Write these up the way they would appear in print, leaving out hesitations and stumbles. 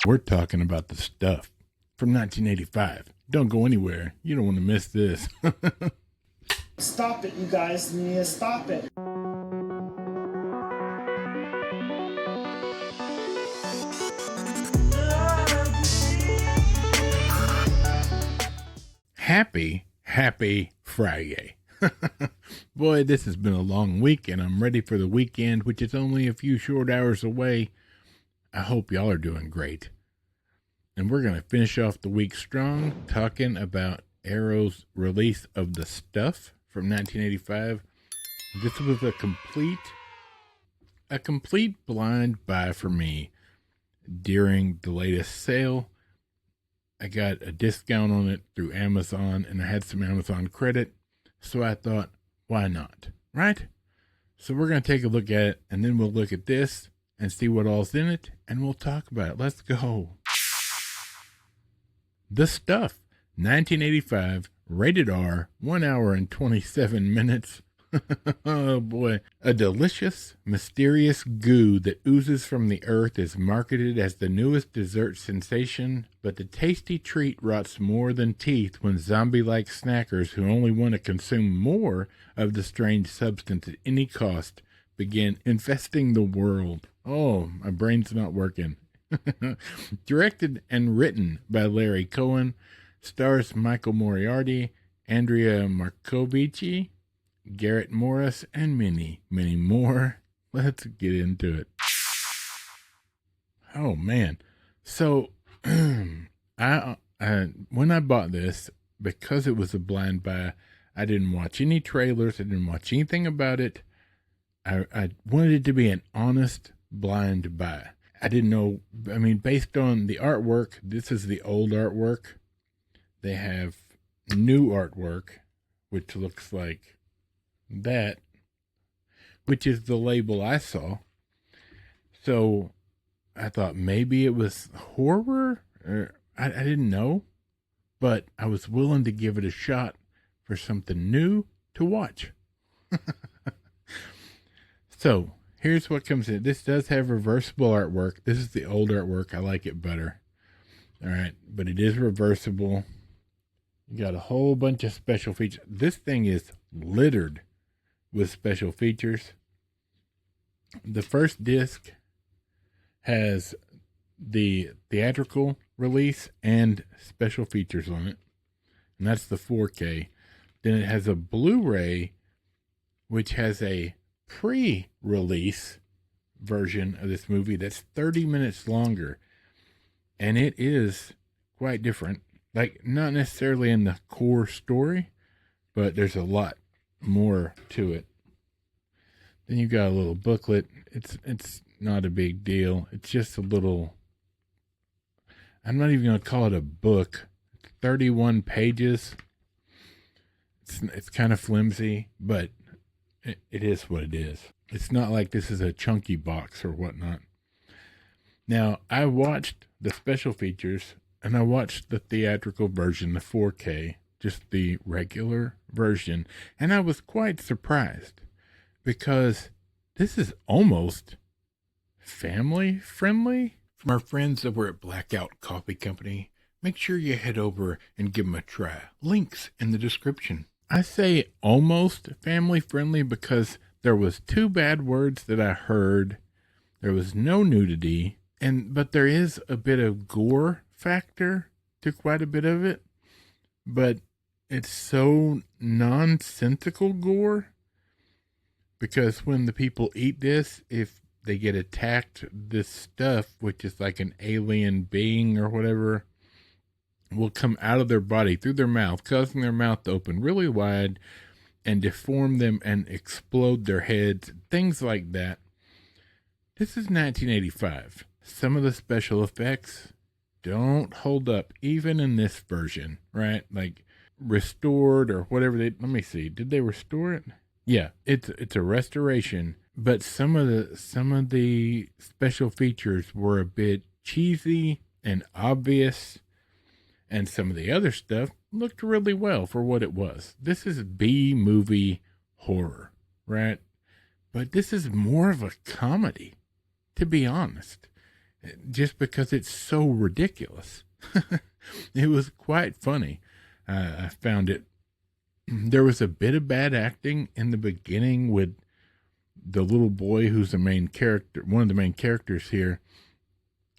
We're talking about the stuff from 1985. Don't go anywhere. You don't want to miss this. Stop it, you guys. You need to stop it. Happy Friday. Boy, this has been a long week, and I'm ready for the weekend, which is only a few short hours away. I hope y'all are doing great. And we're going to finish off the week strong, talking about Arrow's release of The Stuff from 1985. This was a complete blind buy for me during the latest sale. I got a discount on it through Amazon, and I had some Amazon credit, so I thought, why not, right? So we're going to take a look at it, and then we'll look at this and see what all's in it, and we'll talk about it. Let's go. The Stuff, 1985, rated R, 1 hour and 27 minutes. Oh boy. A delicious, mysterious goo that oozes from the earth is marketed as the newest dessert sensation, but the tasty treat rots more than teeth when zombie-like snackers who only want to consume more of the strange substance at any cost begin infesting the world. Oh, my brain's not working. Directed and written by Larry Cohen, stars Michael Moriarty, Andrea Marcovici, Garrett Morris, and many, many more. Let's get into it. Oh man. So when I bought this, because it was a blind buy, I didn't watch any trailers. I didn't watch anything about it. I wanted it to be an honest blind buy. I didn't know, I mean, based on the artwork, this is the old artwork. They have new artwork, which looks like that, which is the label I saw. So I thought maybe it was horror, or I didn't know, but I was willing to give it a shot for something new to watch. So here's what comes in. This does have reversible artwork. This is the old artwork. I like it better. All right, but it is reversible. You got a whole bunch of special features. This thing is littered with special features. The first disc has the theatrical release and special features on it, and that's the 4K. Then it has a Blu-ray, which has a pre-release version of this movie that's 30 minutes longer, and it is quite different. Like, not necessarily in the core story, but there's a lot more to it. Then you got a little booklet. It's not a big deal. It's just a little, I'm not even going to call it a book. It's 31 pages. It's kind of flimsy, but it is what it is. It's not like this is a chunky box or whatnot. Now, I watched the special features, and I watched the theatrical version, the 4K, just the regular version, and I was quite surprised because this is almost family friendly. From our friends over at Blackout Coffee Company, make sure you head over and give them a try. Links in the description. I say almost family friendly because there was 2 bad words that I heard. There was no nudity, but there is a bit of gore factor to quite a bit of it, but it's so nonsensical gore, because when the people eat this, if they get attacked, this stuff, which is like an alien being or whatever, will come out of their body through their mouth, causing their mouth to open really wide and deform them and explode their heads, things like that. This is 1985. Some of the special effects don't hold up, even in this version, right? Like restored or whatever let me see. Did they restore it? Yeah, it's a restoration, but some of the special features were a bit cheesy and obvious, and some of the other stuff looked really well for what it was. This is B-movie horror, right? But this is more of a comedy, to be honest. just because it's so ridiculous. It was quite funny. I found it. There was a bit of bad acting in the beginning with the little boy who's the main character, one of the main characters here.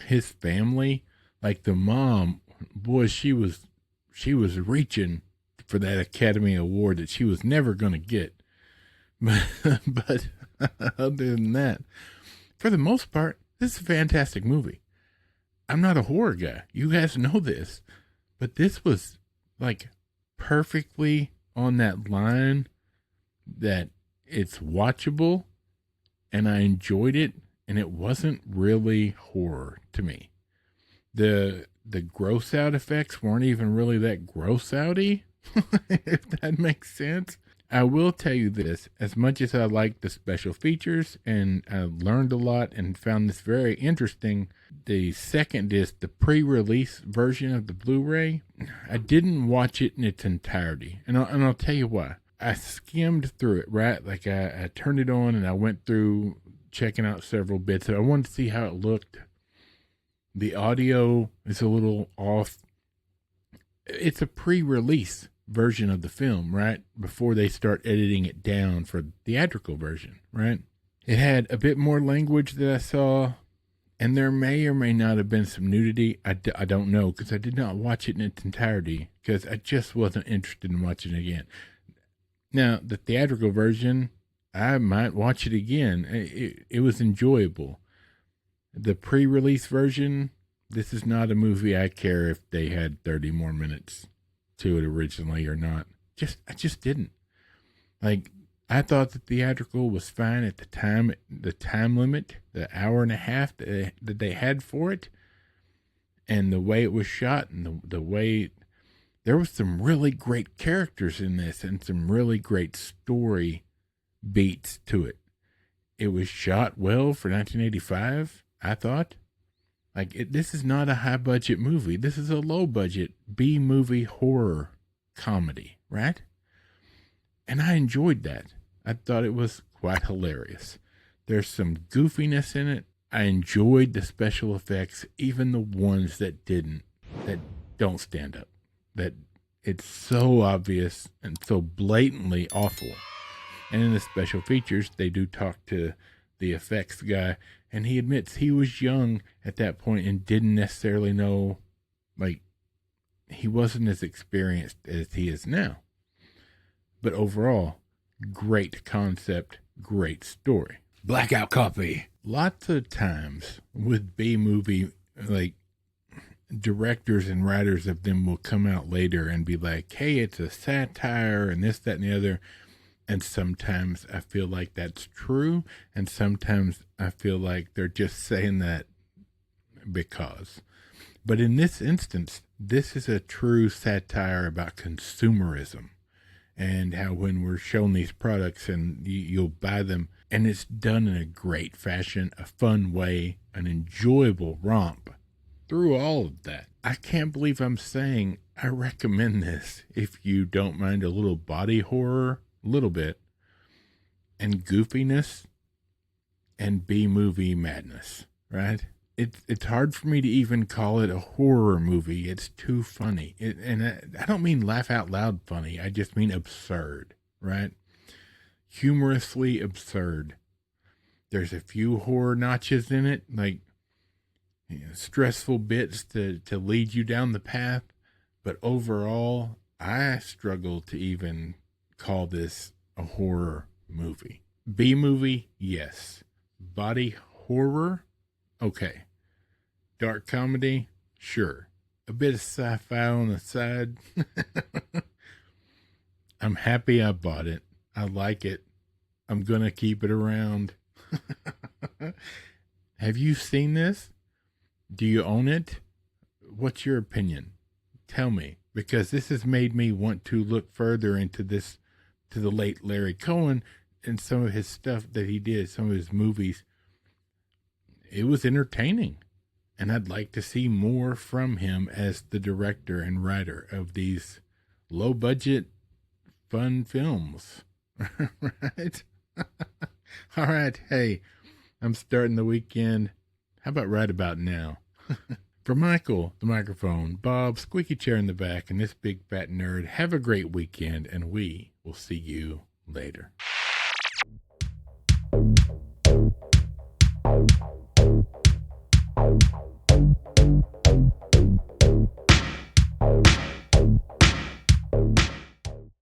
His family, like the mom, boy, she was reaching for that Academy Award that she was never going to get. But other than that, for the most part, this is a fantastic movie. I'm not a horror guy. You guys know this. But this was like perfectly on that line that it's watchable and I enjoyed it, and it wasn't really horror to me. The gross out effects weren't even really that gross outy, if that makes sense. I will tell you this, as much as I like the special features and I learned a lot and found this very interesting, the second disc, the pre-release version of the Blu-ray, I didn't watch it in its entirety. And I'll tell you why. I skimmed through it, right? Like I turned it on and I went through checking out several bits. I wanted to see how it looked. The audio is a little off. It's a pre-release version of the film, right? Before they start editing it down for the theatrical version, right? It had a bit more language that I saw, and there may or may not have been some nudity. I don't know, because I did not watch it in its entirety, because I just wasn't interested in watching it again. Now, the theatrical version, I might watch it again. It was enjoyable. The pre-release version, this is not a movie I care if they had 30 more minutes to it originally or not. I just didn't. Like, I thought the theatrical was fine at the time limit, the hour and a half that they had for it, and the way it was shot, and the way there was some really great characters in this and some really great story beats to it. It was shot well for 1985, I thought. Like, this is not a high budget movie. This is a low budget B movie horror comedy, right? And I enjoyed that. I thought it was quite hilarious. There's some goofiness in it. I enjoyed the special effects, even the ones that don't stand up. That it's so obvious and so blatantly awful. And in the special features, they do talk to the effects guy, and he admits he was young at that point and didn't necessarily know, like, he wasn't as experienced as he is now. But overall, great concept, great story. Blackout copy. Lots of times with B-movie, like, directors and writers of them will come out later and be like, hey, it's a satire and this, that, and the other. And sometimes I feel like that's true, and sometimes I feel like they're just saying that because. But in this instance, this is a true satire about consumerism and how when we're shown these products and you'll buy them, and it's done in a great fashion, a fun way, an enjoyable romp through all of that. I can't believe I'm saying I recommend this if you don't mind a little body horror, a little bit, and goofiness and B-movie madness, right? It's hard for me to even call it a horror movie. It's too funny. I don't mean laugh out loud funny. I just mean absurd, right? Humorously absurd. There's a few horror notches in it, like, stressful bits to lead you down the path. But overall, I struggle to even call this a horror movie. B-movie, yes. Body horror, okay. Dark comedy, sure. A bit of sci-fi on the side. I'm happy I bought it. I like it. I'm gonna keep it around. Have you seen this? Do you own it? What's your opinion? Tell me, because this has made me want to look further into this, to the late Larry Cohen and some of his stuff that he did, some of his movies. It was entertaining, and I'd like to see more from him as the director and writer of these low budget fun films. Right? All right. Hey, I'm starting the weekend. How about right about now? For Michael, the microphone, Bob, squeaky chair in the back, and this big fat nerd, have a great weekend, and we will see you later.